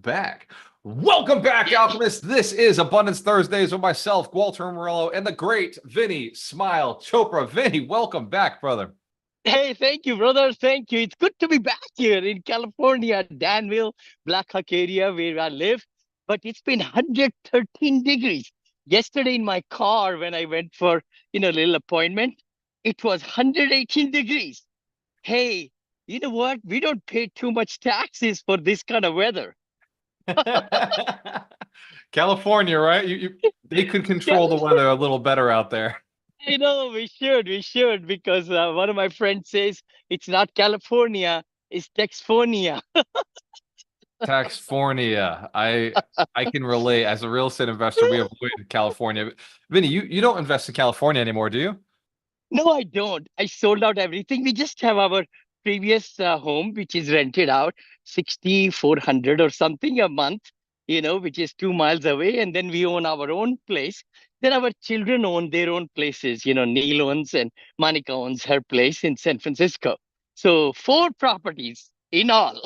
back. Welcome back, Alchemists. This is Abundance Thursdays with myself, Gualter Amarelo, and the great Vinney Smile Chopra. Vinney, welcome back, brother. Hey, thank you, brother. Thank you. It's good to be back here in California, Danville, Black Hawk area where I live. But it's been 113 degrees. Yesterday in my car, when I went for, a little appointment, it was 118 degrees. Hey, you know what? We don't pay too much taxes for this kind of weather. California, right? They could control the weather a little better out there. I know we should, because one of my friends says it's not California, it's Texfornia. Taxfornia. I can relate. As a real estate investor, we avoid California. Vinney, you don't invest in California anymore, do you? No, I don't. I sold out everything. We just have our previous home, which is rented out 6,400 or something a month, which is 2 miles away. And then we own our own place. Then our children own their own places. Neil owns and Monica owns her place in San Francisco. So 4 properties in all.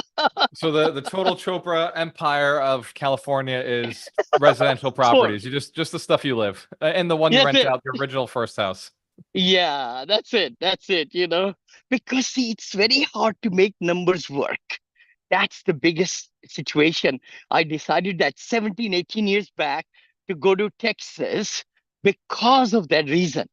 So the total Chopra empire of California is residential Four. properties. You just the stuff you live, and the one you That's rent it. out, your original first house. Yeah, that's it. That's it, because see, it's very hard to make numbers work. That's the biggest situation. I decided that 17, 18 years back to go to Texas because of that reason.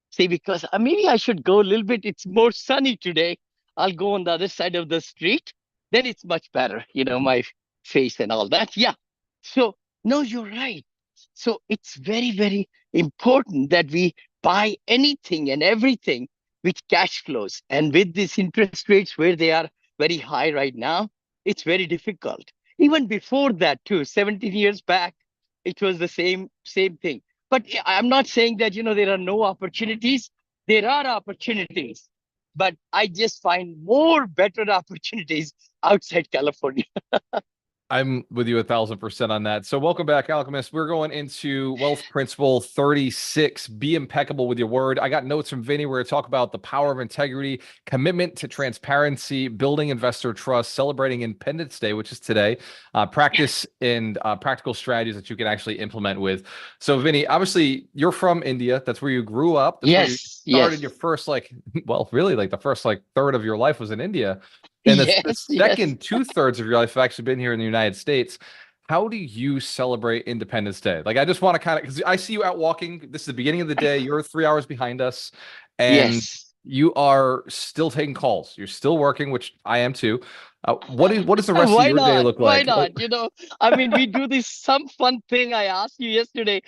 See, because maybe I should go a little bit. It's more sunny today. I'll go on the other side of the street. Then it's much better, my face and all that. Yeah. So, no, you're right. So it's very, very important that we buy anything and everything with cash flows. And with these interest rates where they are very high right now, it's very difficult. Even before that, too, 17 years back, it was the same thing. But I'm not saying that, there are no opportunities. There are opportunities. But I just find more better opportunities outside California. I'm with you 1,000% on that. So welcome back, Alchemist. We're going into Wealth Principle 36. Be impeccable with your word. I got notes from Vinney where to talk about the power of integrity, commitment to transparency, building investor trust, celebrating Independence Day, which is today, practice and practical strategies that you can actually implement with. So Vinney, obviously you're from India. That's where you grew up. That's where you started Yes, your first, really the first third of your life was in India. And the yes, yes. second 2/3 of your life have actually been here in the United States. How do you celebrate Independence Day? I just want to because I see you out walking. This is the beginning of the day. You're 3 hours behind us, and Yes. you are still taking calls. You're still working, which I am too. What does the rest of Why your day not? look Why like? not? We do this some fun thing. I asked you yesterday,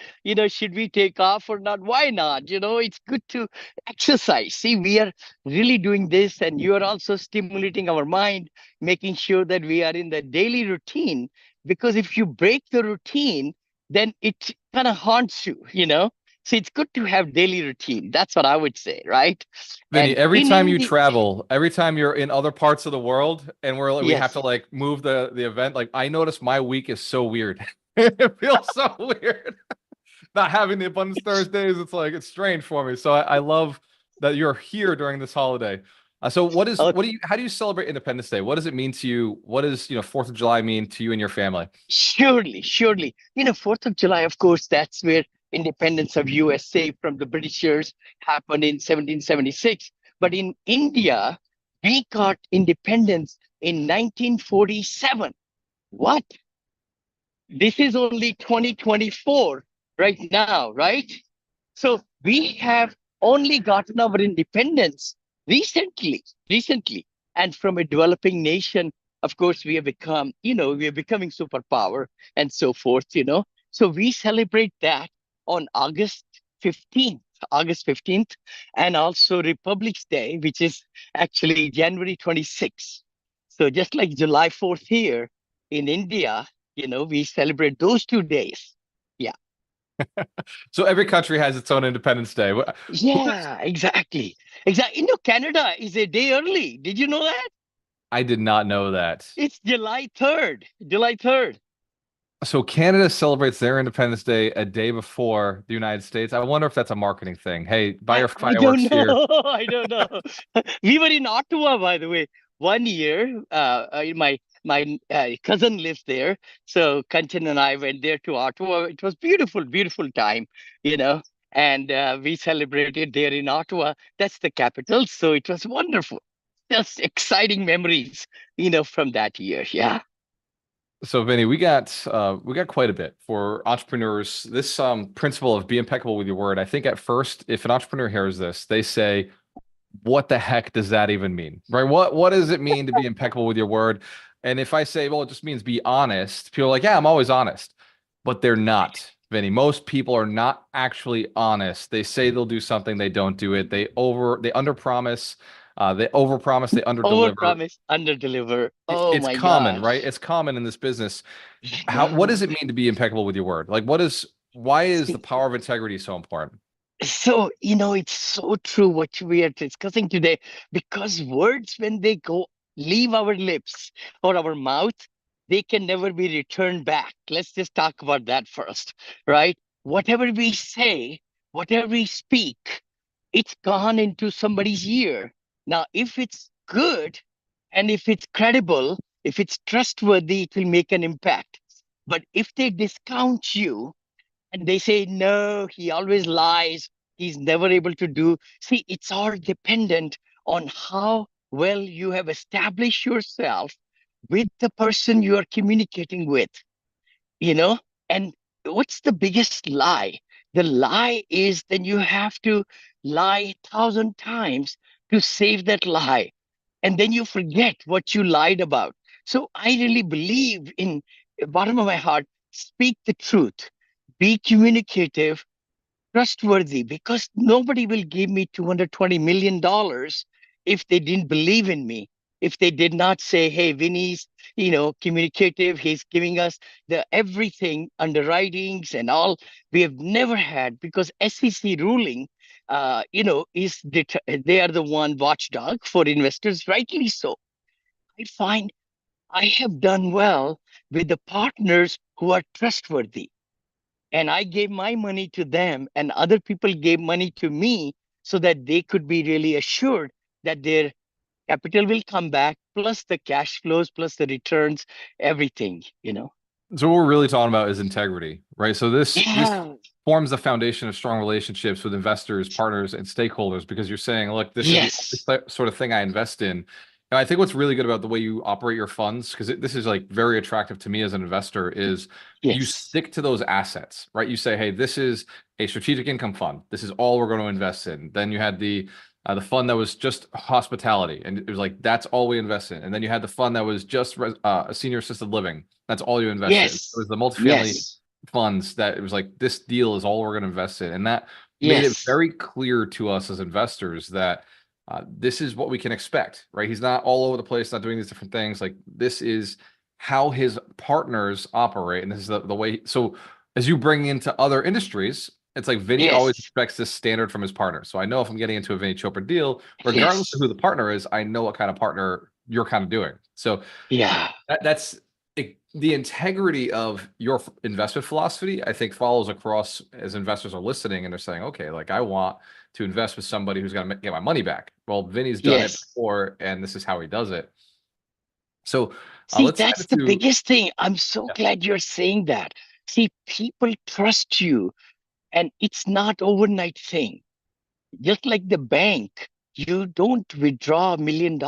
should we take off or not? Why not? It's good to exercise. See, we are really doing this, and you are also stimulating our mind, making sure that we are in the daily routine. Because if you break the routine, then it kind of haunts you. So it's good to have daily routine. That's what I would say, right? Vinny, And every in time you India, travel, every time you're in other parts of the world, and we have yes. to move the event, I notice my week is so weird. It feels so weird. Not having the Abundance Thursdays, it's strange for me. So I love that you're here during this holiday. So how do you celebrate Independence Day? What does it mean to you? What does 4th of July mean to you and your family? Surely, surely. 4th of July, of course, that's where independence of USA from the Britishers happened in 1776. But in India, we got independence in 1947. What? This is only 2024 right now, right? So we have only gotten our independence recently. And from a developing nation, of course, we are becoming superpower and so forth. So we celebrate that on August 15th, and also Republic's Day, which is actually January 26th. So just like July 4th here in India, we celebrate those 2 days. Yeah. So every country has its own Independence Day. Who is? Yeah, exactly. Exactly. Canada is a day early. Did you know that? I did not know that. It's July 3rd. July 3rd. So Canada celebrates their Independence Day a day before the United States. I wonder if that's a marketing thing. Hey, buy your I don't fireworks here. know. I don't know. We were in Ottawa, by the way, one year. My My cousin lives there. So Kanchan and I went there to Ottawa. It was beautiful, beautiful time, you know, and we celebrated there in Ottawa. That's the capital. So it was wonderful. Just exciting memories, from that year. Yeah. So Vinny, we got quite a bit for entrepreneurs. This principle of be impeccable with your word. I think at first, if an entrepreneur hears this, they say, what the heck does that even mean? Right? What does it mean to be impeccable with your word? And if I say, well, it just means be honest, people are like, yeah, I'm always honest. But they're not, Vinny. Most people are not actually honest. They say they'll do something, they don't do it. They under promise, they over promise, they under Over deliver. promise, under deliver. Oh It's my common, right? gosh. It's common in this business. What Yeah. does it mean to be impeccable with your word? Like, why is the power of integrity so important? So, it's so true what we are discussing today because words, when they leave our lips or our mouth, they can never be returned back. Let's just talk about that first, right? Whatever we say, whatever we speak, it's gone into somebody's ear. Now, if it's good and if it's credible, if it's trustworthy, it will make an impact. But if they discount you, and they say, no, he always lies. He's never able to do. See, it's all dependent on how well you have established yourself with the person you are communicating with, you know? And what's the biggest lie? The lie is then you have to lie 1,000 times to save that lie. And then you forget what you lied about. So I really believe in bottom of my heart, speak the truth, be communicative, trustworthy, because nobody will give me $220 million if they didn't believe in me. If they did not say, hey, Vinny's, communicative, he's giving us the everything, underwritings and all, we have never had because SEC ruling, they are the one watchdog for investors, rightly so. I find I have done well with the partners who are trustworthy, and I gave my money to them and other people gave money to me so that they could be really assured that their capital will come back plus the cash flows plus the returns, everything. So what we're really talking about is integrity, right? So this Yeah. forms the foundation of strong relationships with investors, partners, and stakeholders because you're saying, look, this is the Yes. only sort of thing I invest in. And I think what's really good about the way you operate your funds, because this is like very attractive to me as an investor, is you Yes. stick to those assets, right? You say, hey, this is a strategic income fund. This is all we're going to invest in. Then you had the fund that was just hospitality, and it was like that's all we invest in. And then you had the fund that was just a senior assisted living. That's all you invested in. It Yes. was the multifamily Yes. funds that it was like this deal is all we're going to invest in, and that made it Yes. very clear to us as investors that this is what we can expect. Right? He's not all over the place, not doing these different things. Like this is how his partners operate, and this is the way. So as you bring into other industries, it's like Vinny always Yes. expects this standard from his partner. So I know if I'm getting into a Vinny Chopra deal, regardless of Yes. who the partner is, I know what kind of partner you're kind of doing. So Yeah. that's the integrity of your investment philosophy, I think follows across as investors are listening and they're saying, okay, like I want to invest with somebody who's going to get my money back. Well, Vinny's done it Yes. before, and this is how he does it. So See, let's that's dive the into. biggest thing. I'm so Yeah. glad you're saying that. See, people trust you, and it's not overnight thing. Just like the bank, you don't withdraw $1 million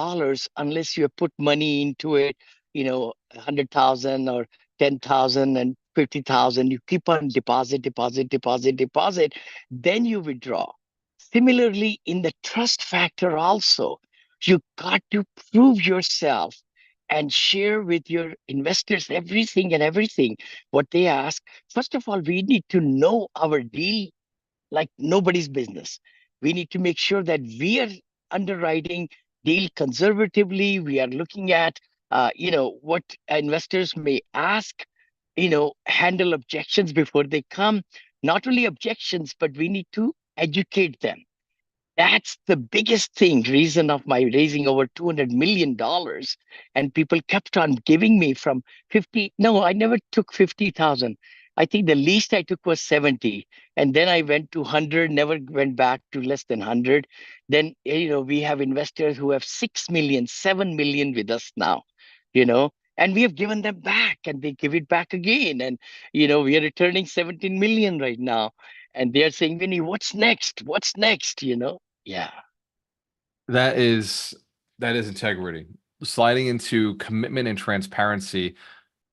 unless you have put money into it, 100,000 or 10,000 and 50,000. You keep on deposit, deposit, deposit, deposit, then you withdraw. Similarly, in the trust factor also, you got to prove yourself and share with your investors everything and everything what they ask. First of all, we need to know our deal like nobody's business. We need to make sure that we are underwriting deal conservatively. We are looking at, what investors may ask, handle objections before they come. Not only objections, but we need to educate them. That's the biggest thing, reason of my raising over $200 million. And people kept on giving me from 50. No, I never took 50,000. I think the least I took was 70. And then I went to 100, never went back to less than 100. Then, we have investors who have 6 million, 7 million with us now, you know. and we have given them back, and they give it back again. And we are returning 17 million right now, and they are saying, Vinny, what's next? What's next? Yeah. That is that is integrity. Sliding into commitment and transparency.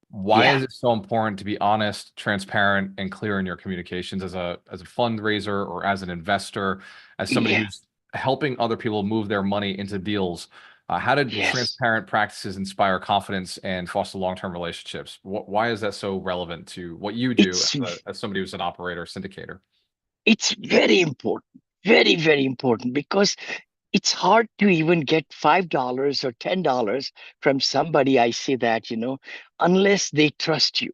Why Yeah. is it so important to be honest, transparent, and clear in your communications as a fundraiser or as an investor, as somebody Yeah. who's helping other people move their money into deals? How did Yes. transparent practices inspire confidence and foster long-term relationships? Why is that so relevant to what you do It's as somebody who's an operator, syndicator? it's very important, very, very important, because it's hard to even get $5 or $10 from somebody. I say that, unless they trust you,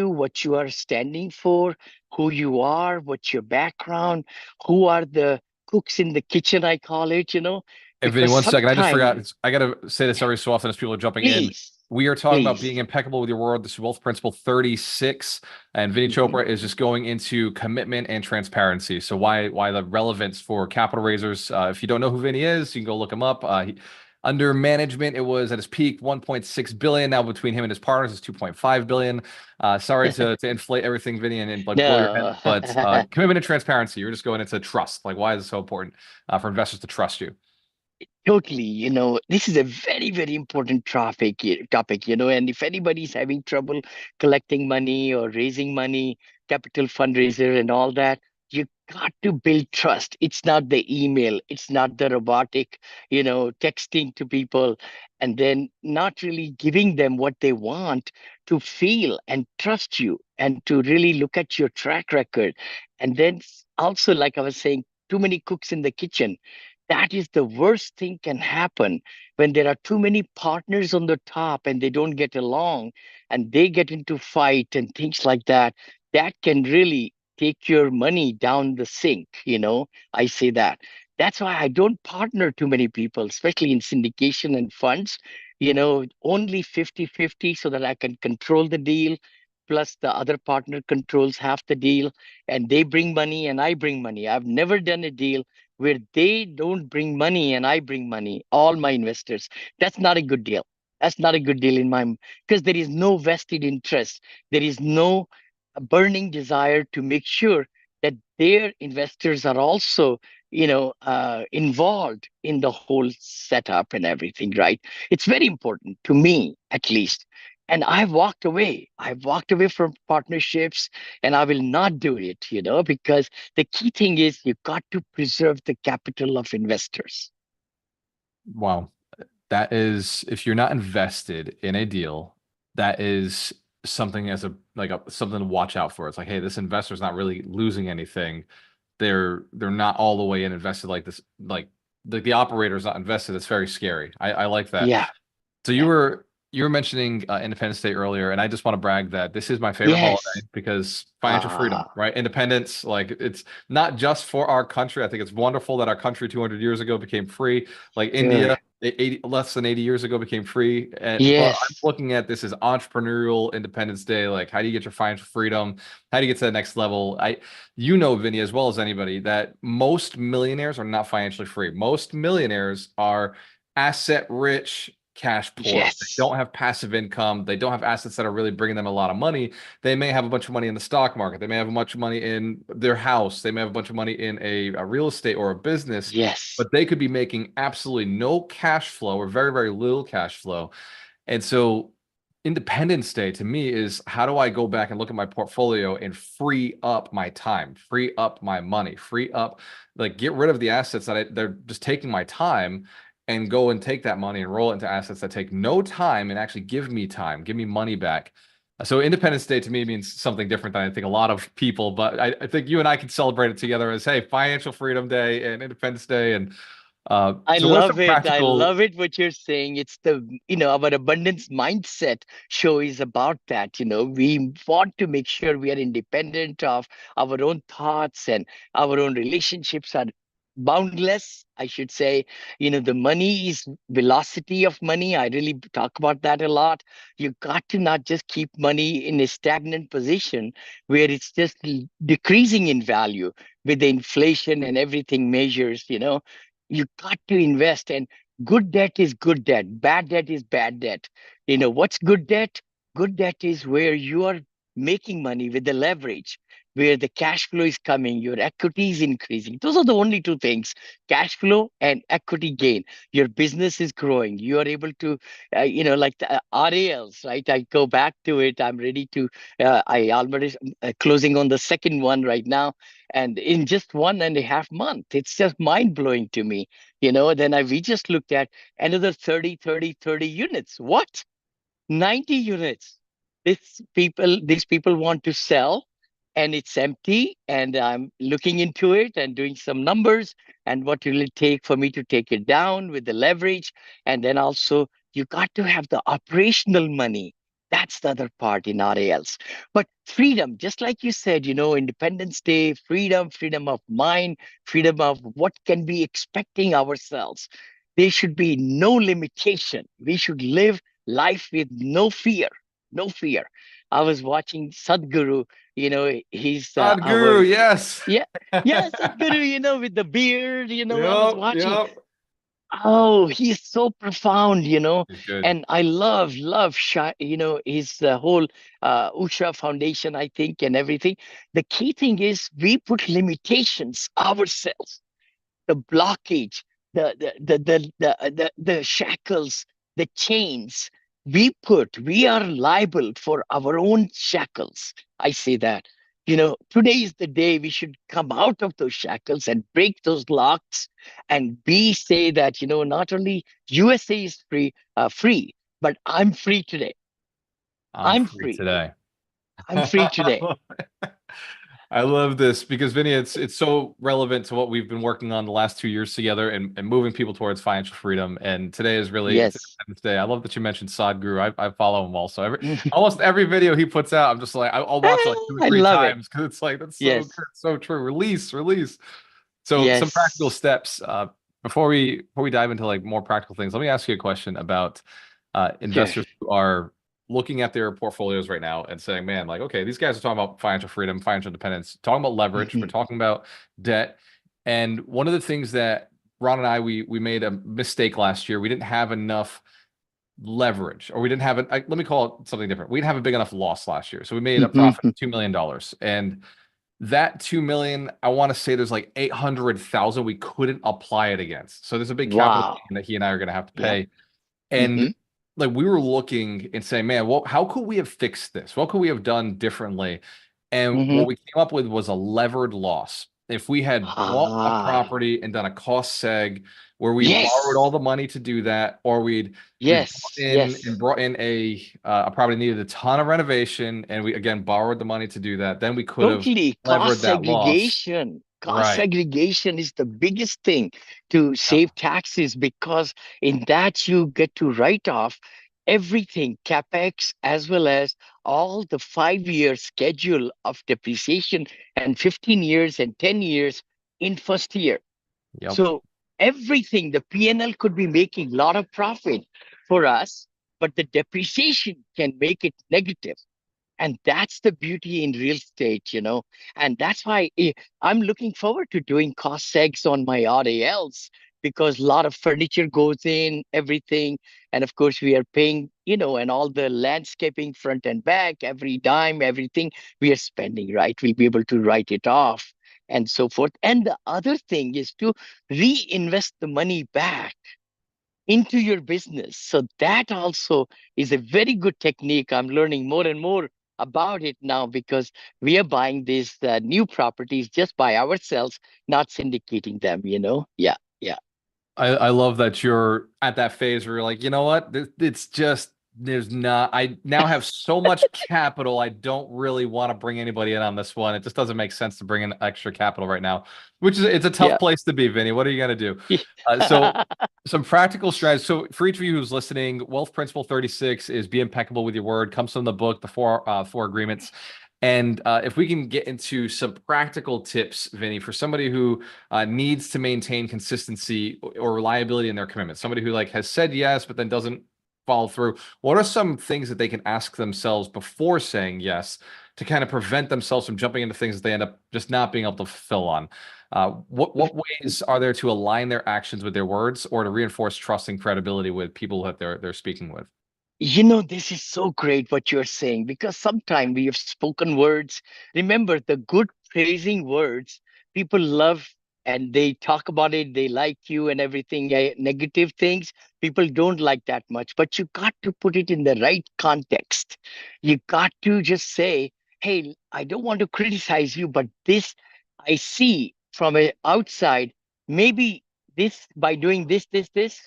what you are standing for, who you are, what's your background, who are the cooks in the kitchen, I call it, And Vinny, because one second. I just sometimes, forgot. I got to say this every so often as people are jumping in. please, We are talking about being please. impeccable with your word. This is Wealth Principle 36. And Vinny Mhm. Chopra is just going into commitment and transparency. So why the relevance for capital raisers? If you don't know who Vinny is, you can go look him up. Under management, it was at his peak 1.6 billion. Now between him and his partners, it's 2.5 billion. Sorry to inflate everything, Vinny, and like blow your head. No. But commitment and transparency, you're just going into trust. Like, why is it so important for investors to trust you? Totally, this is a very, very important topic, and if anybody's having trouble collecting money or raising money, capital fundraiser and all that, you got to build trust. It's not the email, it's not the robotic, texting to people and then not really giving them what they want, to feel and trust you and to really look at your track record. And then also, like I was saying, too many cooks in the kitchen. That is the worst thing can happen when there are too many partners on the top and they don't get along and they get into fight and things like that. That can really take your money down the sink. I say that. That's why I don't partner too many people, especially in syndication and funds. Only 50-50, so that I can control the deal, plus the other partner controls half the deal, and they bring money and I bring money. I've never done a deal where they don't bring money and I bring money, all my investors. That's not a good deal. That's not a good deal in my, because there is no vested interest. There is no burning desire to make sure that their investors are also, involved in the whole setup and everything, right? It's very important to me, at least. And I've walked away. I've walked away from partnerships, and I will not do it, because the key thing is you got to preserve the capital of investors. Wow. That is, if you're not invested in a deal, that is something as a like a something to watch out for. It's like, hey, this investor's not really losing anything. They're not all the way in invested like this, like the operator's not invested. It's very scary. I like that. Yeah. So Yeah. you were mentioning Independence Day earlier, and I just want to brag that this is my favorite holiday Yes. because financial freedom, Ah, right? Independence, like it's not just for our country. I think it's wonderful that our country 200 years ago became free, like India, sure. 80 less than 80 years ago became free. But I'm Yes. looking at this as entrepreneurial Independence Day. Like, how do you get your financial freedom? How do you get to the next level? Vinny, as well as anybody, that most millionaires are not financially free. Most millionaires are asset rich, cash poor. They Yes. don't have passive income. They don't have assets that are really bringing them a lot of money. They may have a bunch of money in the stock market. They may have a bunch of money in their house. They may have a bunch of money in a real estate or a business, Yes. but they could be making absolutely no cash flow or very, very little cash flow. And so Independence Day to me is how do I go back and look at my portfolio and free up my time, free up my money, free up, like get rid of the assets they're just taking my time and go and take that money and roll it into assets that take no time and actually give me time, give me money back. So Independence Day to me means something different than I think a lot of people, but I think you and I can celebrate it together as, hey, Financial Freedom Day and Independence Day. And I so what are some love it. I practical love it what you're saying. It's our abundance mindset show is about that. We want to make sure we are independent of our own thoughts, and our own relationships are boundless, I should say. The money is velocity of money. I really talk about that a lot. You got to not just keep money in a stagnant position where it's just decreasing in value with the inflation and everything measures. You got to invest and Good debt is good debt. Bad debt is bad debt. What's good debt? Good debt is where you are making money with the leverage, where the cash flow is coming, your equity is increasing. Those are the only two things: cash flow and equity gain. Your business is growing. You are able to, like the RALs, right? I go back to it. I'm ready to, I already closing on the second one right now. And in just 1.5 months, it's just mind blowing to me. Then we just looked at another 30 units. What? 90 units. These people want to sell, and it's empty, and I'm looking into it and doing some numbers, and what will it take for me to take it down with the leverage. And then also you got to have the operational money. That's the other part in RALs. But freedom, just like you said, Independence Day, freedom of mind, freedom of what can be expecting ourselves. There should be no limitation. We should live life with no fear. No fear. I was watching Sadhguru. He's Sadhguru, our, yes. yeah, yeah, Sadhguru, with the beard. I was Yep, watching. yep. Oh, he's so profound. He's good. And I love his whole Usha Foundation, I think, and everything. The key thing is we put limitations ourselves, the blockage, the shackles, the chains we are liable for our own shackles. I say that. Today is the day we should come out of those shackles and break those locks and be say that, not only USA is free, but I'm free today. I'm I'm free free. today. I'm free today. I love this because Vinny, it's so relevant to what we've been working on the last 2 years together and moving people towards financial freedom. And today is really it's Yes. Independence Day. I love that you mentioned Sadhguru. I follow him also. Almost every video he puts out, I'm just like I'll watch it like two or I three love it. times because it's like that's so Yes. good, so true. Release. So some practical Yes. steps before we dive into like more practical things. Let me ask you a question about Sure. investors who are looking at their portfolios right now and saying, man, like, okay, these guys are talking about financial freedom, financial independence, talking about leverage, we're Mhm. talking about debt. And one of the things that Ron and I we made a mistake last year. We didn't have enough leverage, or we didn't have it. Let me call it something different. We didn't have a big enough loss last year. So we made a profit Mhm. of $2 million. And that 2 million, I want to say there's like 800,000 we couldn't apply it against. So there's a big capital Wow. gain that he and I are going to have to Yep. pay. And Hmm. like we were looking and saying, man, well, how could we have fixed this? What could we have done differently? And Hmm. what we came up with was a levered loss. If we had bought a Ah. property and done a cost seg where we borrowed Yes. all the money to do that, or we brought Yes. in Yes. and brought in a property needed a ton of renovation, and we again borrowed the money to do that, then we could have Totally. levered Cost that loss. segregation. Cost Right. segregation is the biggest thing to Yeah. save taxes, because in that you get to write off everything, capex, as well as all the 5 year schedule of depreciation, and 15 years and 10 years in first year. Yep. So everything, the PNL could be making a lot of profit for us, but the depreciation can make it negative. And that's the beauty in real estate. And that's why I'm looking forward to doing cost segs on my RALs, because a lot of furniture goes in, everything. And of course, we are paying, and all the landscaping front and back, every dime, everything we are spending, right? We'll be able to write it off and so forth. And the other thing is to reinvest the money back into your business. So that also is a very good technique. I'm learning more and more about it now, because we are buying these new properties just by ourselves, not syndicating them. Yeah, yeah, I love that you're at that phase where you're like, you know what? It's just there's not. I now have so much capital. I don't really want to bring anybody in on this one. It just doesn't make sense to bring in extra capital right now, which is it's a tough yeah. place to be, Vinny. What are you gonna do? So some practical strategies. So for each of you who's listening, Wealth Principle 36 is be impeccable with your word. Comes from the book, the four agreements. And if we can get into some practical tips, Vinny, for somebody who needs to maintain consistency or reliability in their commitment. Somebody who like has said yes, but then doesn't follow through. What are some things that they can ask themselves before saying yes to kind of prevent themselves from jumping into things that they end up just not being able to fulfill on? What ways are there to align their actions with their words or to reinforce trust and credibility with people that they're speaking with? This is so great what you're saying because sometimes we have spoken words. Remember, the good praising words, people love and they talk about it, they like you and everything. Negative things, people don't like that much, but you got to put it in the right context. You got to just say, hey, I don't want to criticize you, but this I see from a outside, maybe this by doing this,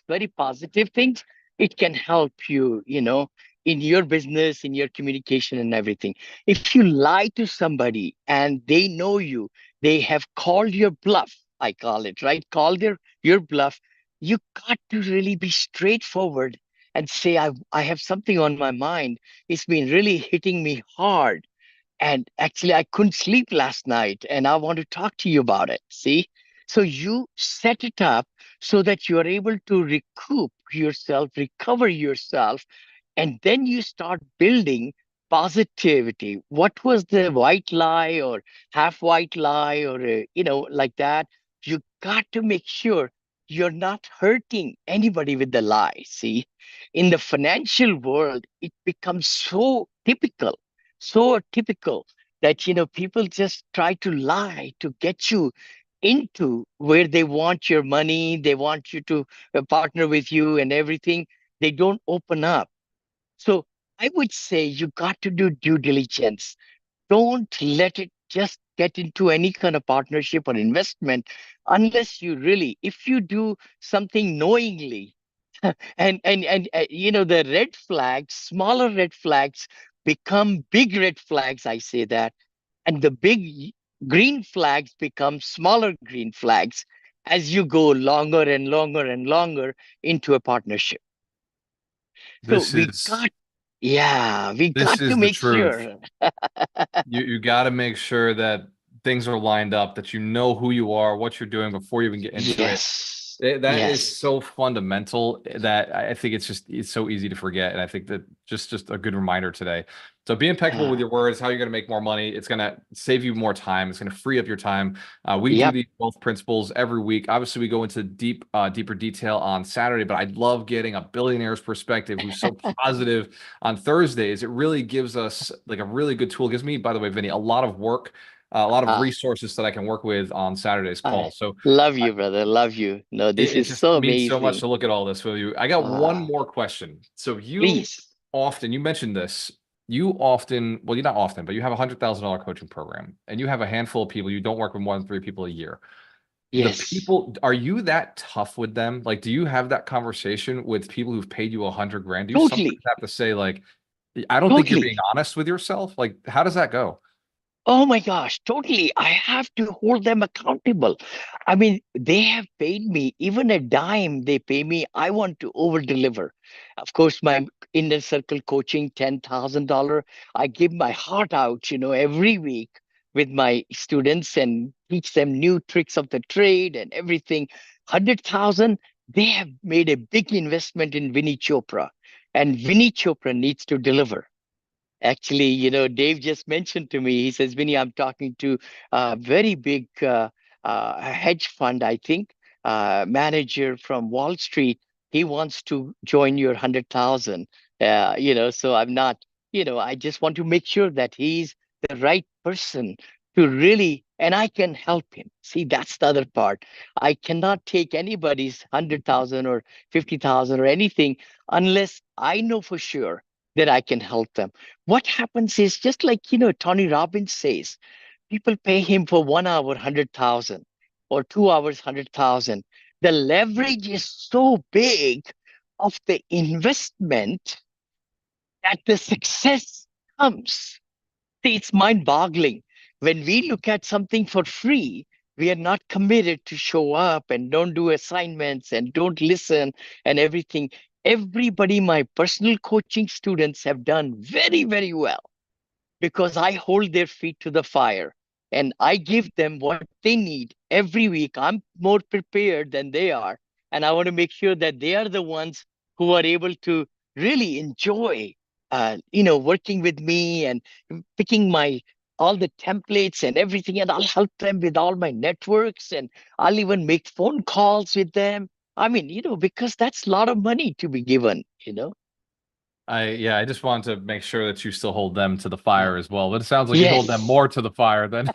very positive things it can help you, in your business, in your communication and everything. If you lie to somebody and they know you, they have called your bluff, I call it, right? Call your bluff. You got to really be straightforward and say, I have something on my mind. It's been really hitting me hard. And actually, I couldn't sleep last night and I want to talk to you about it. See? So you set it up so that you are able to recoup yourself, recover yourself, and then you start building positivity. What was the white lie or half white lie or, like that? You got to make sure you're not hurting anybody with the lie. See? In the financial world, it becomes so typical that people just try to lie to get you into where they want your money, they want you to partner with you and everything. They don't open up. So I would say you got to do due diligence. Don't let it just get into any kind of partnership or investment unless you really, if you do something knowingly, and the red flags, smaller red flags become big red flags, I say that, and the big green flags become smaller green flags as you go longer and longer and longer into a partnership. So This is we this got to is the make truth. sure. You got to make sure that things are lined up, that you know who you are, what you're doing before you even get into it. Yes, That is yes. so fundamental that I think it's so easy to forget. And I think that just a good reminder today. So be impeccable with Uh, your words, how you're going to make more money. It's going to save you more time. It's going to free up your time. We do yep. these wealth principles every week. Obviously, we go into deeper detail on Saturday, but I love getting a billionaire's perspective who's so positive on Thursdays. It really gives us like a really good tool. It gives me, by the way, Vinny, a lot of work, a lot of Uh, resources that I can work with on Saturday's call. I So love you, brother. Love you. No, this it is just so means so much amazing. to look at all this with you. I got one Uh, more question. So Please. you mentioned this, you often, well, you're not often, but you have a $100,000 coaching program and you have a handful of people. You don't work with more than three people a year. The Yes. people, are you that tough with them? Like, do you have that conversation with people who've paid you 100 grand? Do you sometimes Totally. have to say like, I don't think you're being Totally. honest with yourself? Like, how does that go? Oh my gosh, totally. I have to hold them accountable. I mean, they have paid me, even a dime they pay me. I want to over deliver. Of course, my inner circle coaching, $10,000. I give my heart out, every week with my students and teach them new tricks of the trade and everything. 100,000, they have made a big investment in Vinney Chopra, and Vinney Chopra needs to deliver. Actually, Dave just mentioned to me, he says, Vinny, I'm talking to a very big hedge fund, I think, manager from Wall Street. He wants to join your 100,000. So I'm not, I just want to make sure that he's the right person to really, and I can help him. See, that's the other part. I cannot take anybody's 100,000 or 50,000 or anything unless I know for sure that I can help them. What happens is just like, Tony Robbins says, people pay him for 1 hour, 100,000 or 2 hours, 100,000. The leverage is so big of the investment that the success comes. See, it's mind boggling. When we look at something for free, we are not committed to show up and don't do assignments and don't listen and everything. Everybody, my personal coaching students have done very, very well because I hold their feet to the fire and I give them what they need every week. I'm more prepared than they are. And I want to make sure that they are the ones who are able to really enjoy, working with me and picking my all the templates and everything, and I'll help them with all my networks, and I'll even make phone calls with them. I mean, because that's a lot of money to be given. I just wanted to make sure that you still hold them to the fire as well. But it sounds like you hold them Yes. more to the fire than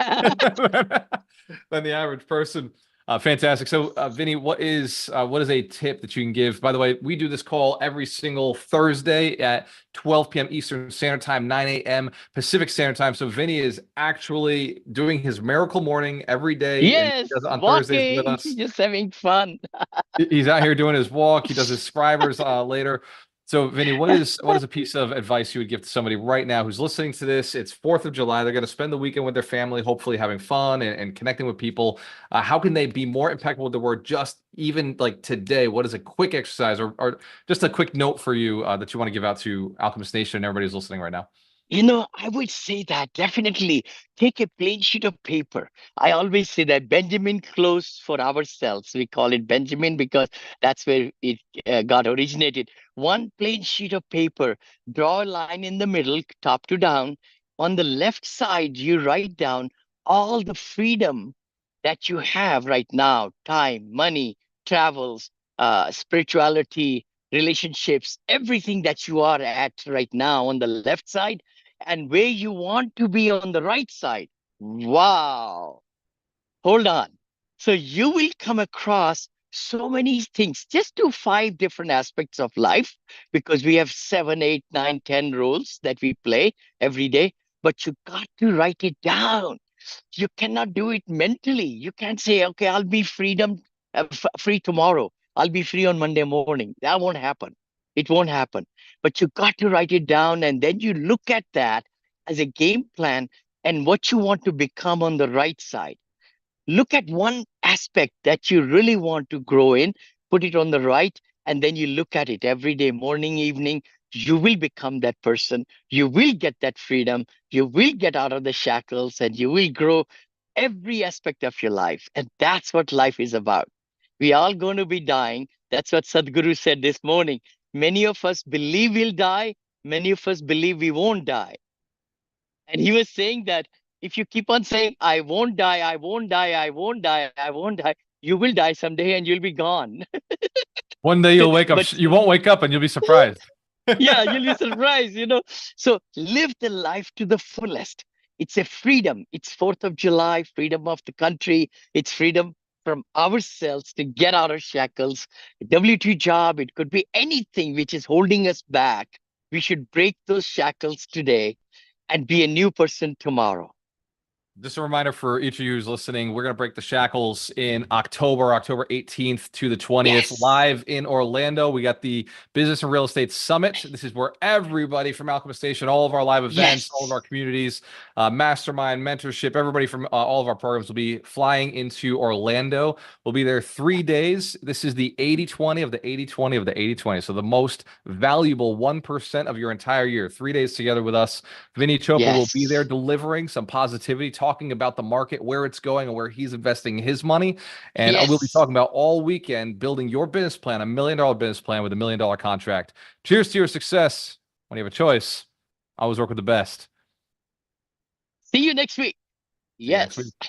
than the average person. Fantastic. So, Vinny, what is a tip that you can give? By the way, we do this call every single Thursday at 12 p.m. Eastern Standard Time, 9 a.m. Pacific Standard Time. So, Vinny is actually doing his miracle morning every day, and he Yes, does it on Thursdays with walking, us. just having fun. He's out here doing his walk. He does his scribers later. So, Vinny, what is a piece of advice you would give to somebody right now who's listening to this? It's 4th of July. They're going to spend the weekend with their family, hopefully having fun and connecting with people. How can they be more impeccable with the word just even like today? What is a quick exercise or just a quick note for you that you want to give out to Alchemist Nation and everybody who's listening right now? I would say that definitely take a plain sheet of paper. I always say that Benjamin close for ourselves. We call it Benjamin because that's where it got originated. One plain sheet of paper, draw a line in the middle, top to down. On the left side, you write down all the freedom that you have right now: time, money, travels, spirituality, relationships, everything that you are at right now on the left side, and where you want to be on the right side. Wow. Hold on. So you will come across so many things. Just do five different aspects of life because we have seven, eight, nine, 10 roles that we play every day. But you got to write it down. You cannot do it mentally. You can't say, okay, I'll be free tomorrow. I'll be free on Monday morning. That won't happen. It won't happen. But you got to write it down, and then you look at that as a game plan and what you want to become on the right side. Look at one aspect that you really want to grow in, put it on the right, and then you look at it every day, morning, evening. You will become that person. You will get that freedom. You will get out of the shackles, and you will grow every aspect of your life. And that's what life is about. We all going to be dying. That's what Sadhguru said this morning. Many of us believe we'll die. Many of us believe we won't die. And he was saying that if you keep on saying, I won't die, I won't die, I won't die, I won't die, you will die someday and you'll be gone. One day you'll wake up. But You won't wake up and you'll be surprised. yeah, you'll be surprised. So live the life to the fullest. It's a freedom. It's 4th of July, freedom of the country. It's freedom from ourselves to get out of shackles. W2 job, it could be anything which is holding us back. We should break those shackles today and be a new person tomorrow. Just a reminder for each of you who's listening, we're going to break the shackles in October 18th to the 20th, Yes. live in Orlando. We got the Business and Real Estate Summit. This is where everybody from Alchemist Station, all of our live events, all of Yes. our communities, mastermind, mentorship, everybody from all of our programs will be flying into Orlando. We'll be there 3 days. This is the 80-20 of the 80-20 of the 80-20. So the most valuable 1% of your entire year. 3 days together with us. Vinney Chopra will be there Yes. delivering some positivity, talking about the market, where it's going, and where he's investing his money. And we'll be Yes. talking about all weekend building your business plan, $1 million business plan with $1 million contract. Cheers to your success. When you have a choice, always work with the best. See you next week. See you next week. Yes.